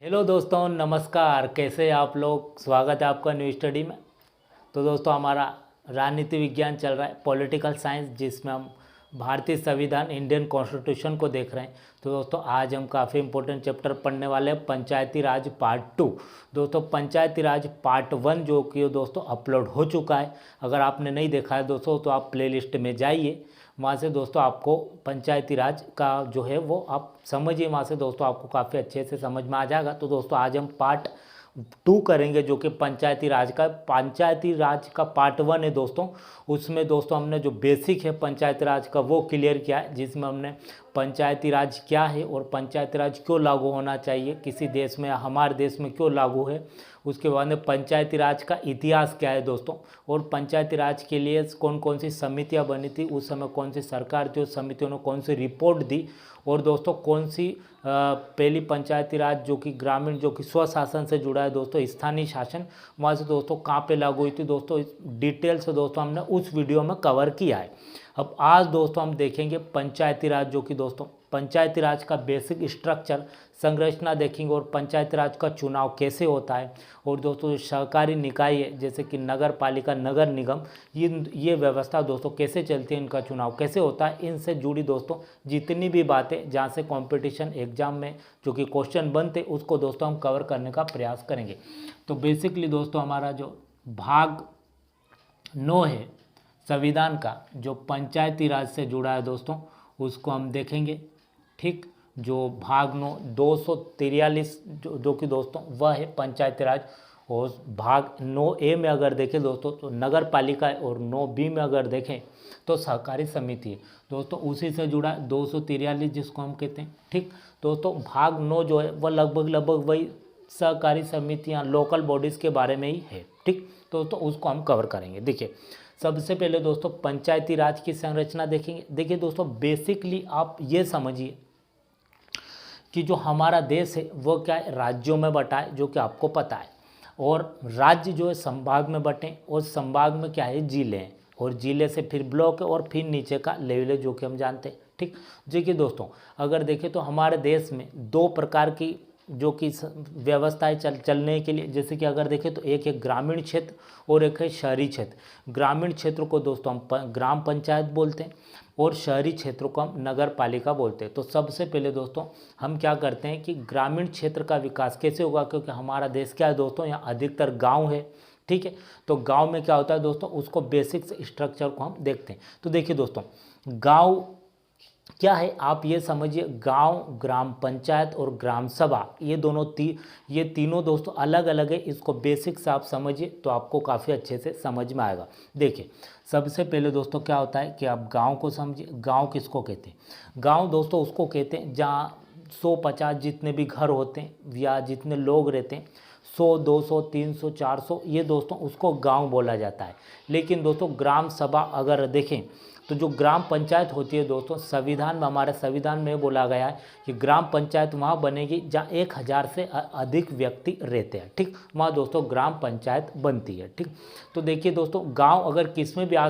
Hello दोस्तों, नमस्कार। कैसे आप लोग? स्वागत है आपका न्यू स्टडी में। तो दोस्तों, हमारा राजनीति विज्ञान चल रहा है, पॉलिटिकल साइंस, जिसमें हम भारतीय संविधान, इंडियन कॉन्स्टिट्यूशन को देख रहे हैं। तो दोस्तों, आज हम काफ़ी इंपॉर्टेंट चैप्टर पढ़ने वाले हैं, पंचायती राज पार्ट 2। दोस्तों, पंचायती राज पार्ट 1 जो कि दोस्तों अपलोड हो चुका है। अगर आपने नहीं देखा है दोस्तों, तो आप प्लेलिस्ट में जाइए, वहाँ से दोस्तों आपको पंचायती राज का जो है वो आप समझिए, वहाँ से दोस्तों आपको काफ़ी अच्छे से समझ में आ जाएगा। तो दोस्तों, आज हम पार्ट 2 करेंगे, जो कि पंचायती राज का पार्ट 1 है दोस्तों। उसमें दोस्तों हमने जो बेसिक है पंचायती राज का वो क्लियर किया है, जिसमें हमने पंचायती राज क्या है और पंचायती राज क्यों लागू होना चाहिए किसी देश में या हमारे देश में क्यों लागू है। उसके बाद में पंचायती राज का इतिहास क्या है दोस्तों, और पंचायती राज के लिए कौन कौन सी समितियां बनी थी, उस समय कौन सी सरकार थी, उस समितियों ने कौन सी रिपोर्ट दी, और दोस्तों कौन सी पहली पंचायती राज जो कि ग्रामीण, जो कि स्वशासन से जुड़ा है दोस्तों, स्थानीय शासन, वहाँ से दोस्तों कहाँ पे लागू हुई थी दोस्तों, इस डिटेल से दोस्तों हमने उस वीडियो में कवर किया है। अब आज दोस्तों हम देखेंगे पंचायती राज, जो कि दोस्तों पंचायती राज का बेसिक स्ट्रक्चर, संरचना देखेंगे, और पंचायती राज का चुनाव कैसे होता है, और दोस्तों जो सहकारी निकाय है जैसे कि नगर पालिका, नगर निगम, ये व्यवस्था दोस्तों कैसे चलती है, इनका चुनाव कैसे होता है, इनसे जुड़ी दोस्तों जितनी भी बातें जहाँ से कंपटीशन एग्जाम में जो कि क्वेश्चन बनते, उसको दोस्तों हम कवर करने का प्रयास करेंगे। तो बेसिकली दोस्तों हमारा जो भाग 9 है संविधान का, जो पंचायती राज से जुड़ा है दोस्तों, उसको हम देखेंगे। ठीक, जो भाग 9 243 जो कि दोस्तों वह है पंचायती राज। और भाग 9A में अगर देखें दोस्तों तो नगर पालिका है, और 9B में अगर देखें तो सहकारी समिति है दोस्तों, उसी से जुड़ा 243 जिसको हम कहते हैं। ठीक दोस्तों, भाग 9 जो है वह लगभग वही सहकारी समितियाँ, लोकल बॉडीज़ के बारे में ही है। ठीक दोस्तों, उसको हम कवर करेंगे। देखिए, सबसे पहले दोस्तों पंचायती राज की संरचना देखेंगे। देखिए दोस्तों, बेसिकली आप ये समझिए कि जो हमारा देश है वो क्या है, राज्यों में बटा है, जो कि आपको पता है। और राज्य जो है संभाग में बटे, और संभाग में क्या है, जिले हैं, और जिले से फिर ब्लॉक है, और फिर नीचे का लेवल है, जो कि हम जानते हैं। ठीक, देखिए दोस्तों, अगर देखें तो हमारे देश में दो प्रकार की जो कि व्यवस्थाएं चलने के लिए, जैसे कि अगर देखें तो एक है ग्रामीण क्षेत्र और एक है शहरी क्षेत्र। ग्रामीण क्षेत्र को दोस्तों हम ग्राम पंचायत बोलते हैं, और शहरी क्षेत्रों को हम नगर पालिका बोलते हैं। तो सबसे पहले दोस्तों हम क्या करते हैं कि ग्रामीण क्षेत्र का विकास कैसे होगा, क्योंकि हमारा देश क्या है दोस्तों, यहाँ अधिकतर गांव है। ठीक है, तो गांव में क्या होता है दोस्तों, उसको बेसिक स्ट्रक्चर को हम देखते हैं। तो देखिए दोस्तों, गांव क्या है, आप ये समझिए, गांव, ग्राम पंचायत और ग्राम सभा, ये तीनों दोस्तों अलग अलग है। इसको बेसिक से आप समझिए तो आपको काफ़ी अच्छे से समझ में आएगा। देखिए, सबसे पहले दोस्तों क्या होता है कि आप गांव को समझिए। गांव किसको कहते हैं? गांव दोस्तों उसको कहते हैं जहाँ 150 जितने भी घर होते हैं या जितने लोग रहते हैं, 100, 200, 300, 400, ये दोस्तों उसको गांव बोला जाता है। लेकिन दोस्तों ग्राम सभा अगर देखें तो जो ग्राम पंचायत होती है दोस्तों, संविधान में, हमारे संविधान में बोला गया है कि ग्राम पंचायत वहाँ बनेगी जहाँ 1000 से अधिक व्यक्ति रहते हैं। ठीक, वहाँ दोस्तों ग्राम पंचायत बनती है। ठीक, तो देखिए दोस्तों, गांव अगर कितने भी आ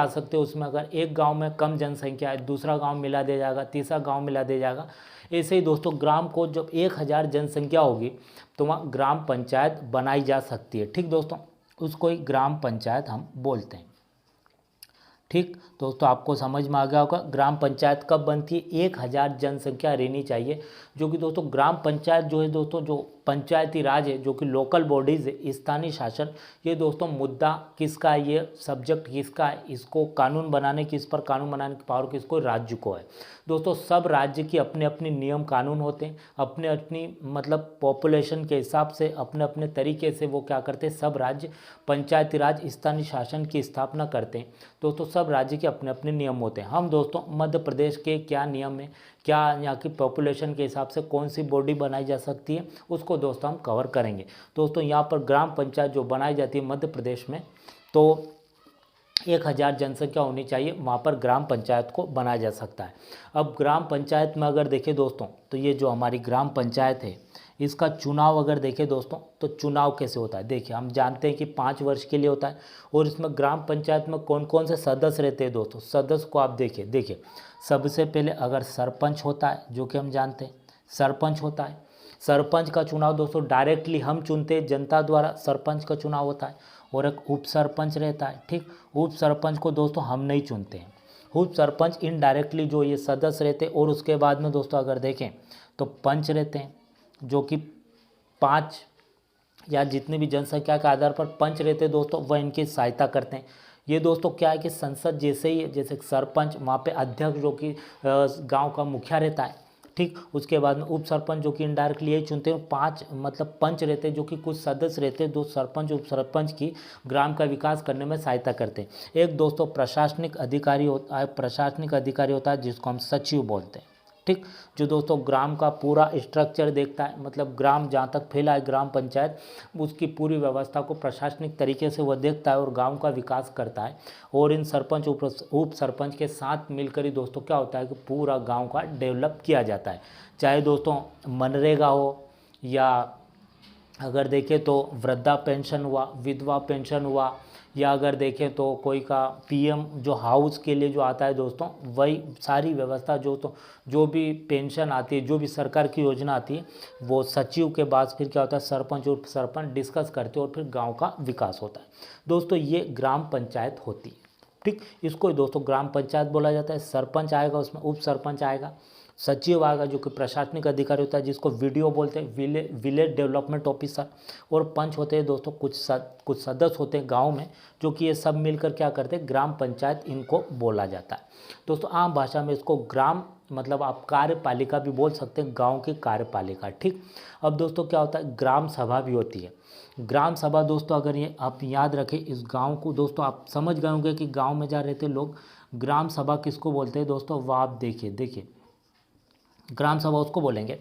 सकते हैं, उसमें अगर एक गांव में कम जनसंख्या है, दूसरा गांव मिला दिया जाएगा, तीसरा गांव मिला दिया जाएगा। ऐसे ही दोस्तों ग्राम को जब 1000 जनसंख्या होगी तो वहाँ ग्राम पंचायत बनाई जा सकती है। ठीक दोस्तों, उसको ही ग्राम पंचायत हम बोलते हैं। ठीक दोस्तों, आपको समझ में आ गया होगा ग्राम पंचायत कब बनती है, 1000 जनसंख्या रहनी चाहिए। जो कि दोस्तों ग्राम पंचायत जो है दोस्तों, जो पंचायती राज है, जो कि लोकल बॉडीज़ है, स्थानीय शासन, ये दोस्तों मुद्दा किसका है, ये सब्जेक्ट किसका है, इसको कानून बनाने की, इस पर कानून बनाने की पावर किसको, राज्य को है। दोस्तों सब राज्य की अपने अपने नियम कानून होते हैं, अपने अपनी मतलब पॉपुलेशन के हिसाब से अपने अपने तरीके से वो क्या करते हैं, सब राज्य पंचायती राज स्थानीय शासन की स्थापना करते हैं। दोस्तों सब राज्य के अपने अपने नियम होते हैं। हम दोस्तों मध्य प्रदेश के क्या नियम है, क्या यहाँ की पॉपुलेशन के हिसाब से कौन सी बॉडी बनाई जा सकती है, उसको दोस्तों हम कवर करेंगे। दोस्तों यहाँ पर ग्राम पंचायत जो बनाई जाती है मध्य प्रदेश में, तो 1000 जनसंख्या होनी चाहिए, वहाँ पर ग्राम पंचायत को बनाया जा सकता है। अब ग्राम पंचायत में अगर देखें दोस्तों, तो ये जो हमारी ग्राम पंचायत है, इसका चुनाव अगर देखें दोस्तों, तो चुनाव कैसे होता है। देखिए, हम जानते हैं कि 5 वर्ष के लिए होता है, और इसमें ग्राम पंचायत में कौन कौन से सदस्य रहते हैं दोस्तों, सदस्य को आप देखिए सबसे पहले अगर सरपंच होता है, जो कि हम जानते हैं सरपंच होता है, सरपंच का चुनाव दोस्तों डायरेक्टली हम चुनते हैं, जनता द्वारा सरपंच का चुनाव होता है। और एक उप सरपंच रहता है, ठीक। उप सरपंच को दोस्तों हम नहीं चुनते हैं, उप सरपंच इनडायरेक्टली जो ये सदस्य रहते हैं। और उसके बाद में दोस्तों अगर देखें तो पंच रहते हैं, जो कि 5 या जितने भी जनसंख्या के आधार पर पंच रहते हैं दोस्तों, वह इनकी सहायता करते हैं। ये दोस्तों क्या है कि संसद जैसे ही है, जैसे सरपंच वहाँ पे अध्यक्ष जो कि गांव का मुखिया रहता है, ठीक। उसके बाद में उप सरपंच जो कि इनडायरेक्टली यही चुनते हैं। 5 मतलब पंच रहते हैं, जो कि कुछ सदस्य रहते हैं, 2 सरपंच उप सरपंच की ग्राम का विकास करने में सहायता करते हैं। एक दोस्तों प्रशासनिक अधिकारी होता है जिसको हम सचिव बोलते हैं, ठीक। जो दोस्तों ग्राम का पूरा स्ट्रक्चर देखता है, मतलब ग्राम जहाँ तक फैला है ग्राम पंचायत, उसकी पूरी व्यवस्था को प्रशासनिक तरीके से वह देखता है और गांव का विकास करता है। और इन सरपंच उप सरपंच के साथ मिलकर ही दोस्तों क्या होता है कि पूरा गांव का डेवलप किया जाता है। चाहे दोस्तों मनरेगा हो, या अगर देखें तो वृद्धा पेंशन हुआ, विधवा पेंशन हुआ, या अगर देखें तो कोई का पीएम जो हाउस के लिए जो आता है दोस्तों, वही सारी व्यवस्था जो भी पेंशन आती है, जो भी सरकार की योजना आती है, वो सचिव के बाद फिर क्या होता है सरपंच और सरपंच डिस्कस करते हैं और फिर गांव का विकास होता है। दोस्तों ये ग्राम पंचायत होती है, ठीक। इसको दोस्तों ग्राम पंचायत बोला जाता है। सरपंच आएगा, उसमें उप सरपंच आएगा, सचिव आएगा जो कि प्रशासनिक अधिकारी होता है, जिसको वीडियो बोलते हैं, विलेज डेवलपमेंट ऑफिसर। और पंच होते हैं दोस्तों, कुछ सदस्य होते हैं गांव में, जो कि ये सब मिलकर क्या करते हैं, ग्राम पंचायत इनको बोला जाता है। दोस्तों आम भाषा में इसको ग्राम मतलब आप कार्यपालिका भी बोल सकते हैं, गांव की कार्यपालिका, ठीक। अब दोस्तों क्या होता है, ग्राम सभा भी होती है। ग्राम सभा दोस्तों अगर ये आप याद रखें, इस गांव को दोस्तों आप समझ गए होंगे कि गांव में जा रहते लोग ग्राम सभा किसको बोलते हैं दोस्तों, वह आप देखिए ग्राम सभा उसको बोलेंगे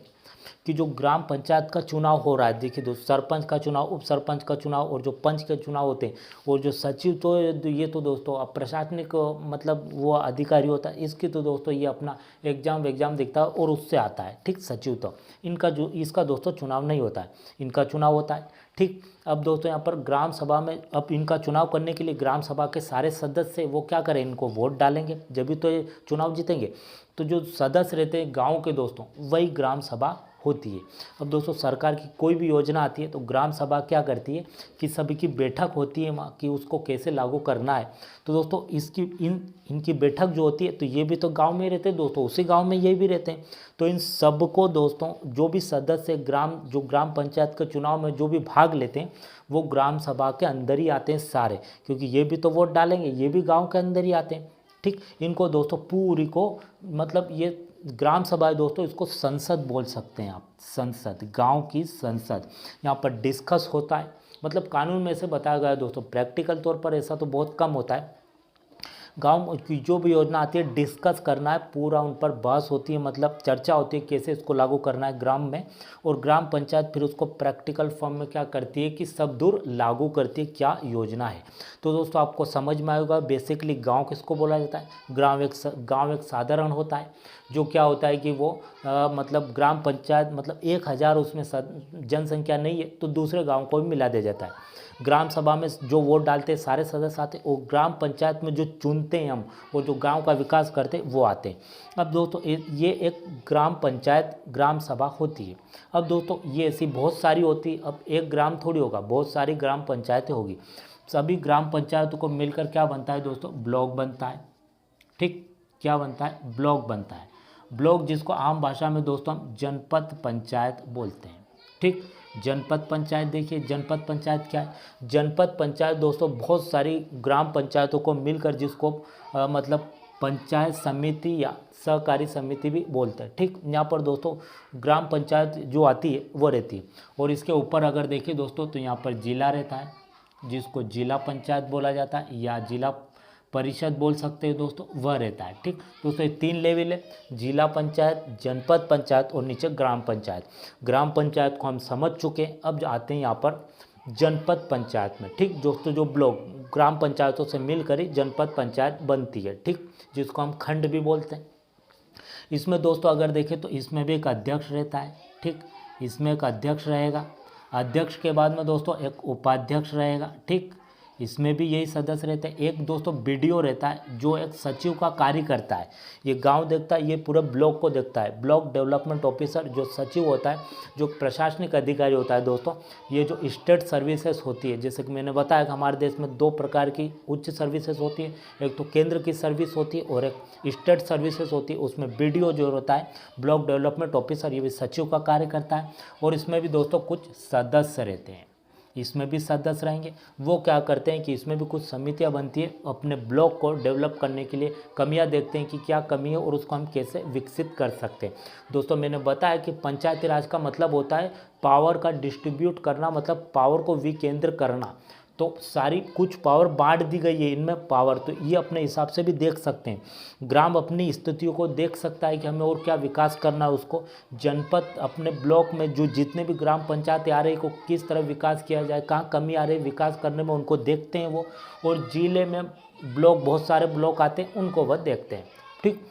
कि जो ग्राम पंचायत का चुनाव हो रहा है। देखिए दोस्तों, सरपंच का चुनाव, उप सरपंच का चुनाव और जो पंच के चुनाव होते हैं, और जो सचिव तो ये तो दोस्तों अब प्रशासनिक मतलब वो अधिकारी होता है, इसकी तो दोस्तों ये अपना एग्जाम देखता है और उससे आता है, ठीक। सचिव तो इसका दोस्तों चुनाव नहीं होता है, इनका चुनाव होता है, ठीक। अब दोस्तों यहाँ पर ग्राम सभा में अब इनका चुनाव करने के लिए ग्राम सभा के सारे सदस्य वो क्या करें, इनको वोट डालेंगे, जब भी तो ये चुनाव जीतेंगे। तो जो सदस्य रहते हैं गांव के दोस्तों, वही ग्राम सभा होती है। अब दोस्तों सरकार की कोई भी योजना आती है तो ग्राम सभा क्या करती है कि सभी की बैठक होती है वहाँ कि उसको कैसे लागू करना है। तो दोस्तों इनकी बैठक जो होती है, तो ये भी तो गांव में रहते हैं दोस्तों, उसी गांव में ये भी रहते हैं। तो इन सबको दोस्तों जो भी सदस्य ग्राम पंचायत के चुनाव में जो भी भाग लेते हैं, वो ग्राम सभा के अंदर ही आते हैं सारे, क्योंकि ये भी तो वोट डालेंगे, ये भी गाँव के अंदर ही आते हैं, ठीक। इनको दोस्तों पूरी को मतलब ये ग्राम सभा है दोस्तों, इसको संसद बोल सकते हैं आप, संसद, गांव की संसद। यहाँ पर डिस्कस होता है, मतलब कानून में से बताया गया है दोस्तों, प्रैक्टिकल तौर पर ऐसा तो बहुत कम होता है। गांव की जो भी योजना आती है डिस्कस करना है, पूरा उन पर बहस होती है, मतलब चर्चा होती है कैसे इसको लागू करना है ग्राम में, और ग्राम पंचायत फिर उसको प्रैक्टिकल फॉर्म में क्या करती है कि सब दूर लागू करती है, क्या योजना है। तो दोस्तों आपको समझ में आएगा बेसिकली गांव किसको बोला जाता है। गांव एक साधारण होता है, जो क्या होता है कि वो मतलब ग्राम पंचायत मतलब 1000 उसमें जनसंख्या नहीं है तो दूसरे गाँव को भी मिला दिया जाता है। ग्राम सभा में जो वोट डालते हैं सारे सदस्य आते हैं, और ग्राम पंचायत में जो चुनते हैं हम, वो जो गांव का विकास करते हैं वो आते हैं। अब दोस्तों ये एक ग्राम पंचायत ग्राम सभा होती है। अब दोस्तों ये ऐसी बहुत सारी होती है, अब एक ग्राम थोड़ी होगा, बहुत सारी ग्राम पंचायतें होगी। सभी ग्राम पंचायतों को मिलकर क्या बनता है दोस्तों, ब्लॉक बनता है, ठीक। क्या बनता है, ब्लॉक बनता है। ब्लॉक जिसको आम भाषा में दोस्तों हम जनपद पंचायत बोलते हैं, ठीक। जनपद पंचायत, देखिए जनपद पंचायत क्या है। जनपद पंचायत दोस्तों बहुत सारी ग्राम पंचायतों को मिलकर जिसको मतलब पंचायत समिति या सहकारी समिति भी बोलते हैं, ठीक। यहाँ पर दोस्तों ग्राम पंचायत जो आती है वो रहती है, और इसके ऊपर अगर देखें दोस्तों तो यहाँ पर जिला रहता है, जिसको जिला पंचायत बोला जाता है या जिला परिषद बोल सकते हैं दोस्तों, वह रहता है, ठीक। दोस्तों ये 3 लेवल है, जिला पंचायत, जनपद पंचायत और नीचे ग्राम पंचायत। ग्राम पंचायत को हम समझ चुके हैं, अब आते हैं यहाँ पर जनपद पंचायत में, ठीक। दोस्तों जो ब्लॉक ग्राम पंचायतों से मिलकर ही जनपद पंचायत बनती है, ठीक, जिसको हम खंड भी बोलते हैं। इसमें दोस्तों अगर देखें तो इसमें भी एक अध्यक्ष रहता है, ठीक। इसमें एक अध्यक्ष रहेगा, अध्यक्ष के बाद में दोस्तों एक उपाध्यक्ष रहेगा, ठीक। इसमें भी यही सदस्य रहते हैं। एक दोस्तों बीडीओ रहता है जो एक सचिव का कार्य करता है, ये गांव देखता है, ये पूरे ब्लॉक को देखता है। ब्लॉक डेवलपमेंट ऑफिसर जो सचिव होता है, जो प्रशासनिक अधिकारी होता है दोस्तों, ये जो स्टेट सर्विसेज होती है, जैसे कि मैंने बताया कि हमारे देश में 2 प्रकार की उच्च सर्विसेज होती है, एक तो केंद्र की सर्विस होती है और एक स्टेट सर्विसेज होती है। उसमें बीडीओ जो होता है ब्लॉक डेवलपमेंट ऑफिसर, ये भी सचिव का कार्य करता है। और इसमें भी दोस्तों कुछ सदस्य रहते हैं, इसमें भी सदस्य रहेंगे। वो क्या करते हैं कि इसमें भी कुछ समितियां बनती है अपने ब्लॉक को डेवलप करने के लिए, कमियां देखते हैं कि क्या कमी है और उसको हम कैसे विकसित कर सकते हैं। दोस्तों मैंने बताया कि पंचायती राज का मतलब होता है पावर का डिस्ट्रीब्यूट करना, मतलब पावर को विकेंद्र करना। तो सारी कुछ पावर बांट दी गई है इनमें पावर, तो ये अपने हिसाब से भी देख सकते हैं। ग्राम अपनी स्थितियों को देख सकता है कि हमें और क्या विकास करना है उसको। जनपद अपने ब्लॉक में जो जितने भी ग्राम पंचायतें आ रही को किस तरह विकास किया जाए, कहाँ कमी आ रही है विकास करने में, उनको देखते हैं वो। और जिले में ब्लॉक, बहुत सारे ब्लॉक आते हैं, उनको वह देखते हैं। ठीक।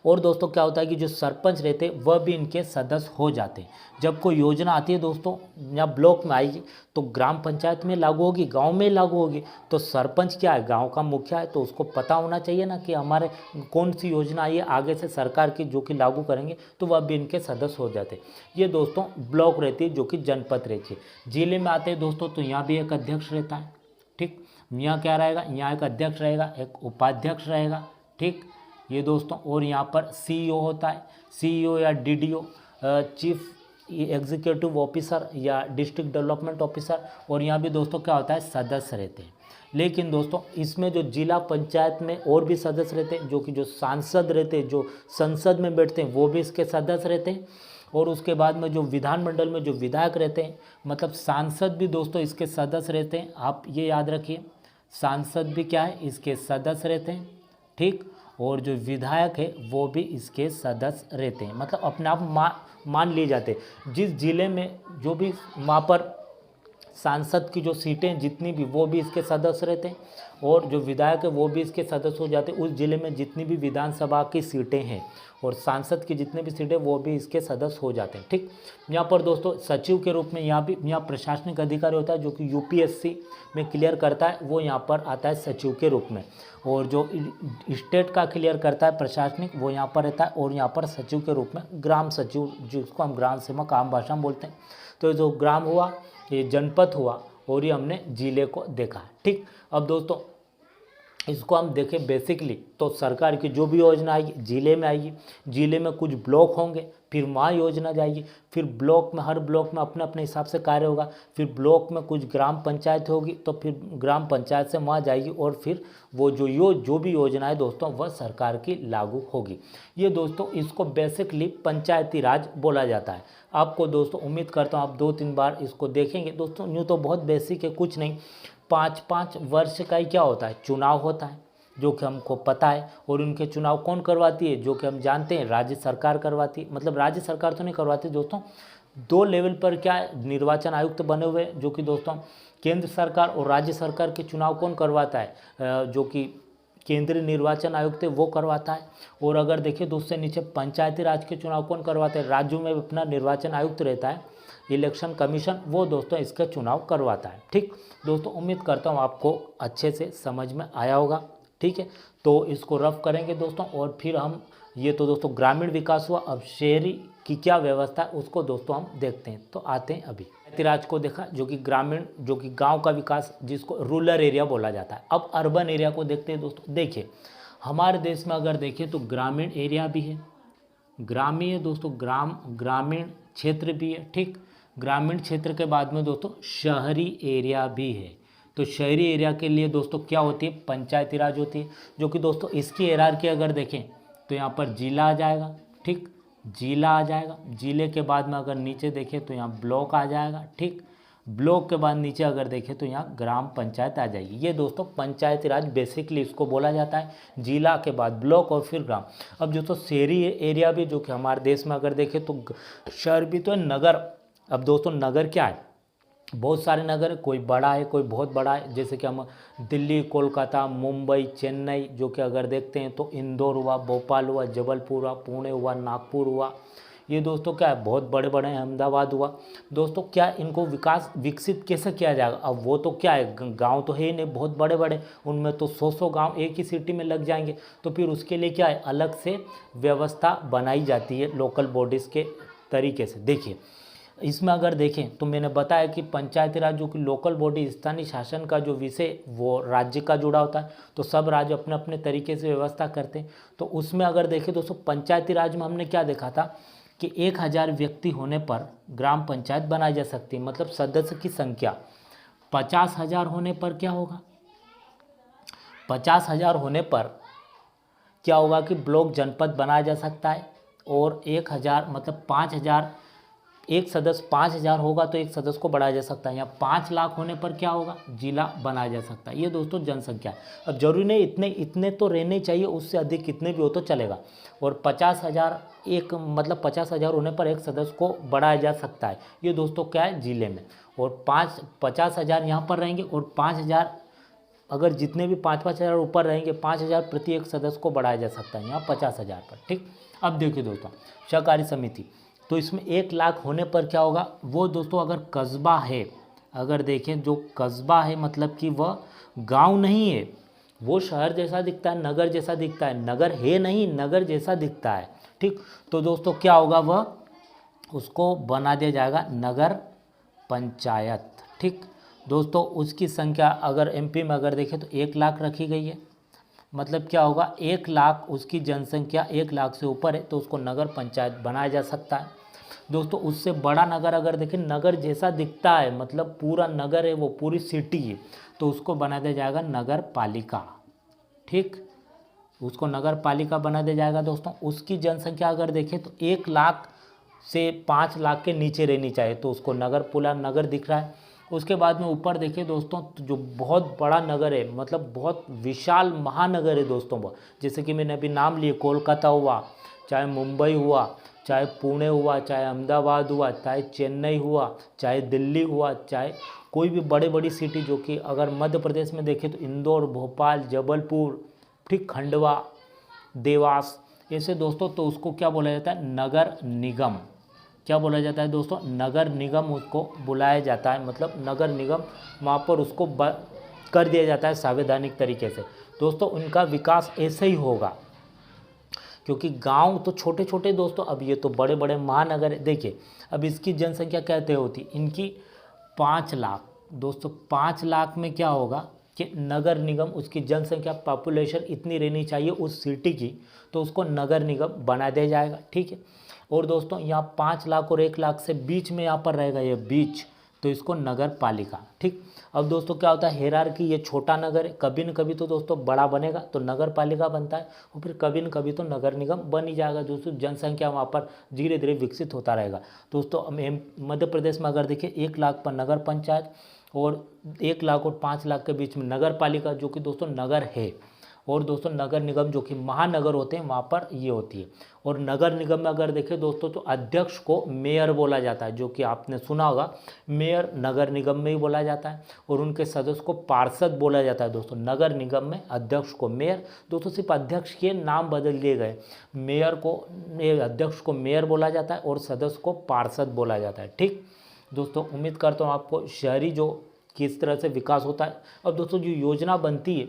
और दोस्तों क्या होता है कि जो सरपंच रहते हैं वह भी इनके सदस्य हो जाते हैं। जब कोई योजना आती है दोस्तों या ब्लॉक में आएगी तो ग्राम पंचायत में लागू होगी, गांव में लागू होगी, तो सरपंच क्या है, गांव का मुखिया है, तो उसको पता होना चाहिए ना कि हमारे कौन सी योजना आई है आगे से सरकार की जो कि लागू करेंगे, तो वह भी इनके सदस्य हो जाते हैं। ये दोस्तों ब्लॉक रहती है जो कि जनपद रहती है। जिले में आते हैं दोस्तों तो यहाँ भी एक अध्यक्ष रहता है। ठीक। यहाँ क्या रहेगा, यहाँ एक अध्यक्ष रहेगा, एक उपाध्यक्ष रहेगा। ठीक। ये दोस्तों, और यहाँ पर सीईओ होता है, सीईओ या डीडीओ, चीफ एग्जीक्यूटिव ऑफिसर या डिस्ट्रिक्ट डेवलपमेंट ऑफिसर। और यहाँ भी दोस्तों क्या होता है, सदस्य रहते हैं। लेकिन दोस्तों इसमें जो जिला पंचायत में और भी सदस्य रहते हैं, जो कि जो सांसद रहते हैं, जो संसद में बैठते हैं, वो भी इसके सदस्य रहते हैं। और उसके बाद में जो विधानमंडल में जो विधायक रहते हैं, मतलब सांसद भी दोस्तों इसके सदस्य रहते हैं। आप ये याद रखिए, सांसद भी क्या है, इसके सदस्य रहते हैं। ठीक। और जो विधायक है वो भी इसके सदस्य रहते हैं, मतलब अपने आप मान लिए जाते हैं। जिस जिले में जो भी वहाँ पर सांसद की जो सीटें जितनी भी, वो भी इसके सदस्य रहते हैं। और जो विधायक है वो भी इसके सदस्य हो जाते हैं। उस जिले में जितनी भी विधानसभा की सीटें हैं और सांसद की जितने भी सीटें, वो भी इसके सदस्य हो जाते हैं। ठीक। यहाँ पर दोस्तों सचिव के रूप में यहाँ प्रशासनिक अधिकारी होता है जो कि यूपीएससी में क्लियर करता है, वो यहाँ पर आता है सचिव के रूप में। और जो स्टेट का क्लियर करता है प्रशासनिक, वो यहाँ पर रहता है। और यहाँ पर सचिव के रूप में ग्राम सचिव, जिसको हम ग्राम सेवक आम भाषा में बोलते हैं। तो जो ग्राम हुआ, ये जनपद हुआ, और ये हमने जिले को देखा है। ठीक। अब दोस्तों इसको हम देखें बेसिकली, तो सरकार की जो भी योजना आएगी जिले में आएगी, जिले में कुछ ब्लॉक होंगे, फिर वहाँ योजना जाएगी, फिर ब्लॉक में, हर ब्लॉक में अपने अपने हिसाब से कार्य होगा, फिर ब्लॉक में कुछ ग्राम पंचायत होगी, तो फिर ग्राम पंचायत से वहाँ जाएगी, और फिर वो जो भी योजना है दोस्तों वह सरकार की लागू होगी। ये दोस्तों इसको बेसिकली पंचायती राज बोला जाता है। आपको दोस्तों उम्मीद करता हूँ आप 2-3 बार इसको देखेंगे। दोस्तों यूँ तो बहुत बेसिक है, कुछ नहीं, 5-5 वर्ष का ही क्या होता है, चुनाव होता है, जो कि हमको पता है। और उनके चुनाव कौन करवाती है, जो कि हम जानते हैं, राज्य सरकार करवाती है। मतलब राज्य सरकार तो नहीं करवाती दोस्तों, 2 लेवल पर क्या निर्वाचन आयुक्त बने हुए, जो कि दोस्तों केंद्र सरकार और राज्य सरकार के चुनाव कौन करवाता है, जो कि केंद्रीय निर्वाचन आयुक्त है वो करवाता है। और अगर देखिए तो उससे नीचे पंचायती राज के चुनाव कौन करवाता है, राज्यों में अपना निर्वाचन आयुक्त रहता है, इलेक्शन कमीशन, वो दोस्तों इसका चुनाव करवाता है। ठीक दोस्तों, उम्मीद करता हूँ आपको अच्छे से समझ में आया होगा। ठीक है, तो इसको रफ करेंगे दोस्तों, और फिर हम, ये तो दोस्तों ग्रामीण विकास हुआ। अब शहरी की क्या व्यवस्था है उसको दोस्तों हम देखते हैं। तो आते हैं अभी पंचायती राज को देखा, जो कि ग्रामीण, जो कि गांव का विकास, जिसको रूरल एरिया बोला जाता है। अब अर्बन एरिया को देखते हैं दोस्तों। देखिए हमारे देश में अगर देखें तो ग्रामीण एरिया भी है, ग्रामीण दोस्तों ग्रामीण क्षेत्र भी है। ठीक, ग्रामीण क्षेत्र के बाद में दोस्तों शहरी एरिया भी है। तो शहरी एरिया के लिए दोस्तों क्या होती है, पंचायती राज होती है, जो कि दोस्तों इसकी हायरार्की अगर देखें तो यहाँ पर जिला आ जाएगा। ठीक, जिला आ जाएगा, जिले के बाद में अगर नीचे देखें तो यहाँ ब्लॉक आ जाएगा। ठीक, ब्लॉक के बाद नीचे अगर देखें तो यहाँ ग्राम पंचायत आ जाएगी। ये दोस्तों पंचायती राज बेसिकली इसको बोला जाता है, जिला के बाद ब्लॉक और फिर ग्राम। अब दोस्तों शहरी एरिया भी, जो कि हमारे देश में अगर देखें तो शहर भी तो है, नगर। अब दोस्तों नगर क्या है, बहुत सारे नगर है, कोई बड़ा है कोई बहुत बड़ा है, जैसे कि हम दिल्ली, कोलकाता, मुंबई, चेन्नई, जो कि अगर देखते हैं तो इंदौर हुआ, भोपाल हुआ, जबलपुर हुआ, पुणे हुआ, नागपुर हुआ, ये दोस्तों क्या है, बहुत बड़े बड़े हैं, अहमदाबाद हुआ दोस्तों। क्या इनको विकसित कैसे किया जाएगा? अब वो तो क्या है, गांव तो है ही नहीं बहुत बड़े बड़े, उनमें तो 100 गांव एक ही सिटी में लग जाएंगे। तो फिर उसके लिए क्या है, अलग से व्यवस्था बनाई जाती है लोकल बॉडीज़ के तरीके से। देखिए इसमें अगर देखें तो मैंने बताया कि पंचायती राज जो कि लोकल बॉडी स्थानीय शासन का जो विषय वो राज्य का जुड़ा होता है, तो सब राज्य अपने अपने तरीके से व्यवस्था करते हैं। तो उसमें अगर देखें दोस्तों, पंचायती राज में हमने क्या देखा था कि 1000 व्यक्ति होने पर ग्राम पंचायत बनाई जा सकती है। मतलब सदस्य की संख्या 50,000 होने पर क्या होगा, 50,000 होने पर क्या होगा कि ब्लॉक जनपद बनाया जा सकता है। और 1000 मतलब 5000, एक सदस्य 5000 होगा तो एक सदस्य को बढ़ाया जा सकता है। यहाँ 5 लाख होने पर क्या होगा, जिला बनाया जा सकता है। ये दोस्तों जनसंख्या है। अब जरूरी नहीं इतने तो रहने चाहिए, उससे अधिक कितने भी हो तो चलेगा। और 50,000 एक मतलब 50,000 होने पर एक सदस्य को बढ़ाया जा सकता है। ये दोस्तों क्या है, जिले में। और 50,000 यहाँ पर रहेंगे और 5000 अगर जितने भी 5-5 हज़ार ऊपर रहेंगे 5,000 प्रति एक सदस्य को बढ़ाया जा सकता है यहाँ 50,000 पर। ठीक, अब देखिए दोस्तों सहकारी समिति, तो इसमें 1 लाख होने पर क्या होगा, वो दोस्तों अगर कस्बा है, अगर देखें जो कस्बा है मतलब कि वह गांव नहीं है, वो शहर जैसा दिखता है, नगर जैसा दिखता है, नगर है नहीं नगर जैसा दिखता है। ठीक, तो दोस्तों क्या होगा, वह उसको बना दिया जाएगा नगर पंचायत। ठीक दोस्तों, उसकी संख्या अगर एमपी में अगर देखें तो 1 लाख रखी गई है। मतलब क्या होगा, 1 लाख उसकी जनसंख्या 1 लाख से ऊपर है तो उसको नगर पंचायत बनाया जा सकता है। दोस्तों उससे बड़ा नगर अगर देखें नगर जैसा दिखता है, मतलब पूरा नगर है वो पूरी सिटी है, तो उसको बना दिया जाएगा नगर पालिका। ठीक, उसको नगर पालिका बना दिया जाएगा। दोस्तों उसकी जनसंख्या अगर देखें तो 1 लाख से 5 लाख के नीचे रहनी चाहिए, तो उसको नगर पूरा नगर दिख रहा है। उसके बाद में ऊपर देखिए दोस्तों, तो जो बहुत बड़ा नगर है, मतलब बहुत विशाल महानगर है दोस्तों, वो जैसे कि मैंने अभी नाम लिए, कोलकाता हुआ, चाहे मुंबई हुआ, चाहे पुणे हुआ, चाहे अहमदाबाद हुआ, चाहे चेन्नई हुआ, चाहे दिल्ली हुआ, चाहे कोई भी बड़ी बड़ी सिटी, जो कि अगर मध्य प्रदेश में देखें तो इंदौर, भोपाल, जबलपुर, ठीक, खंडवा, देवास, ऐसे दोस्तों, तो उसको क्या बोला जाता है, नगर निगम। क्या बोला जाता है दोस्तों, नगर निगम उसको बुलाया जाता है। मतलब नगर निगम वहाँ पर उसको कर दिया जाता है संवैधानिक तरीके से। दोस्तों उनका विकास ऐसे ही होगा, क्योंकि गांव तो छोटे छोटे दोस्तों, अब ये तो बड़े बड़े महानगर है। देखिए अब इसकी जनसंख्या क्या तय होती, इनकी 5 लाख। दोस्तों 5 लाख में क्या होगा कि नगर निगम, उसकी जनसंख्या पॉपुलेशन इतनी रहनी चाहिए उस सिटी की, तो उसको नगर निगम बना दिया जाएगा। ठीक है, और दोस्तों यहाँ 5 लाख और 1 लाख से बीच में यहाँ पर रहेगा ये बीच, तो इसको नगर पालिका। ठीक, अब दोस्तों क्या होता है, हेरारकी, ये छोटा नगर है, कभी न कभी तो दोस्तों बड़ा बनेगा तो नगर पालिका बनता है, और फिर कभी न कभी तो नगर निगम बन ही जाएगा। दोस्तों जनसंख्या वहाँ पर धीरे धीरे विकसित होता रहेगा। दोस्तों मध्य प्रदेश में अगर देखिए 1 लाख पर नगर पंचायत और 1 लाख और 5 लाख के बीच में नगर पालिका, जो कि दोस्तों नगर है। और दोस्तों नगर निगम जो कि महानगर होते हैं वहाँ पर ये होती है। और नगर निगम में अगर देखें दोस्तों तो अध्यक्ष को मेयर बोला जाता है, जो कि आपने सुना होगा, मेयर नगर निगम में ही बोला जाता है। और उनके सदस्य को पार्षद बोला जाता है। दोस्तों नगर निगम में अध्यक्ष को मेयर, दोस्तों सिर्फ अध्यक्ष के नाम बदल दिए गए, मेयर को, अध्यक्ष को मेयर बोला जाता है और सदस्य को पार्षद बोला जाता है। ठीक दोस्तों, उम्मीद करता हूँ आपको शहरी जो किस तरह से विकास होता है। और दोस्तों जो योजना बनती है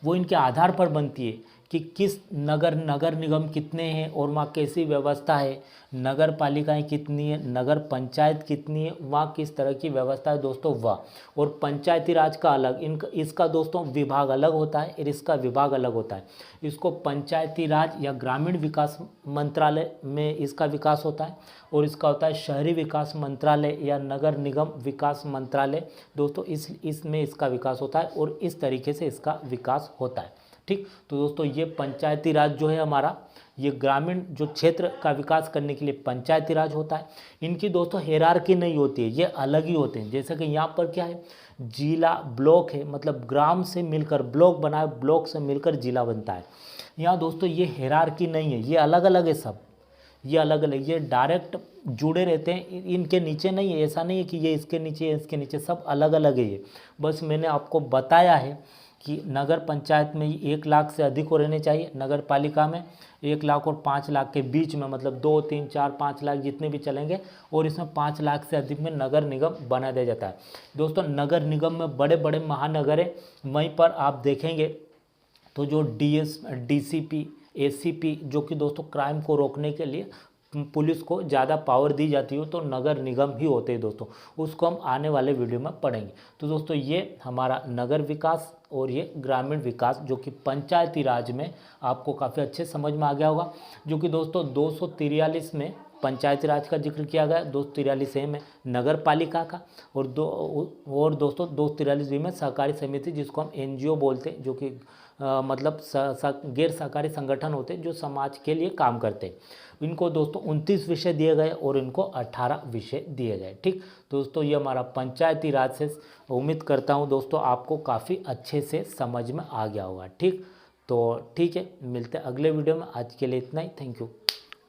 वो इनके आधार पर बनती है कि किस नगर निगम कितने हैं और वहाँ कैसी व्यवस्था है, नगर पालिकाएँ कितनी है, नगर पंचायत कितनी है, वहाँ किस तरह की व्यवस्था है दोस्तों वह। और पंचायती राज का अलग, इसका दोस्तों विभाग अलग होता है और इसका विभाग अलग होता है। इसको पंचायती राज या ग्रामीण विकास मंत्रालय में इसका विकास होता है, और इसका होता है शहरी विकास मंत्रालय या नगर निगम विकास मंत्रालय। दोस्तों इसमें इसका विकास होता है और इस तरीके से इसका विकास होता है। ठीक, तो दोस्तों ये पंचायती राज जो है हमारा, ये ग्रामीण जो क्षेत्र का विकास करने के लिए पंचायती राज होता है। इनकी दोस्तों हेरारकी नहीं होती है, ये अलग ही होते हैं। जैसे कि यहाँ पर क्या है, जिला ब्लॉक है, मतलब ग्राम से मिलकर ब्लॉक बना है, ब्लॉक से मिलकर जिला बनता है। यहाँ दोस्तों ये हेरारकी नहीं है, ये अलग अलग है सब, ये अलग अलग, ये डायरेक्ट जुड़े रहते हैं, इनके नीचे नहीं है। ऐसा नहीं है कि ये इसके नीचे है इसके नीचे, सब अलग अलग है ये। बस मैंने आपको बताया है कि नगर पंचायत में 1 लाख से अधिक हो रहने चाहिए, नगर पालिका में 1 लाख और 5 लाख के बीच में, मतलब 2, 3, 4, 5 लाख जितने भी चलेंगे, और इसमें 5 लाख से अधिक में नगर निगम बना दिया जाता है। दोस्तों नगर निगम में बड़े बड़े महानगर है, वहीं पर आप देखेंगे तो जो DCP, ACP जो कि दोस्तों क्राइम को रोकने के लिए पुलिस को ज़्यादा पावर दी जाती हो, तो नगर निगम ही होते हैं दोस्तों, उसको हम आने वाले वीडियो में पढ़ेंगे। तो दोस्तों ये हमारा नगर विकास और ये ग्रामीण विकास जो कि पंचायती राज में आपको काफ़ी अच्छे समझ में आ गया होगा, जो कि दोस्तों 243 में पंचायती राज का जिक्र किया गया, 243 में नगर पालिका का, और दोस्तों 243 में सहकारी समिति जिसको हम NGO बोलते हैं, जो कि मतलब गैर सहकारी संगठन होते हैं जो समाज के लिए काम करते हैं। इनको दोस्तों 29 विषय दिए गए और इनको 18 विषय दिए गए। ठीक दोस्तों, ये हमारा पंचायती राज से, उम्मीद करता हूँ दोस्तों आपको काफ़ी अच्छे से समझ में आ गया होगा। ठीक, तो ठीक है, मिलते हैं अगले वीडियो में। आज के लिए इतना ही, थैंक यू।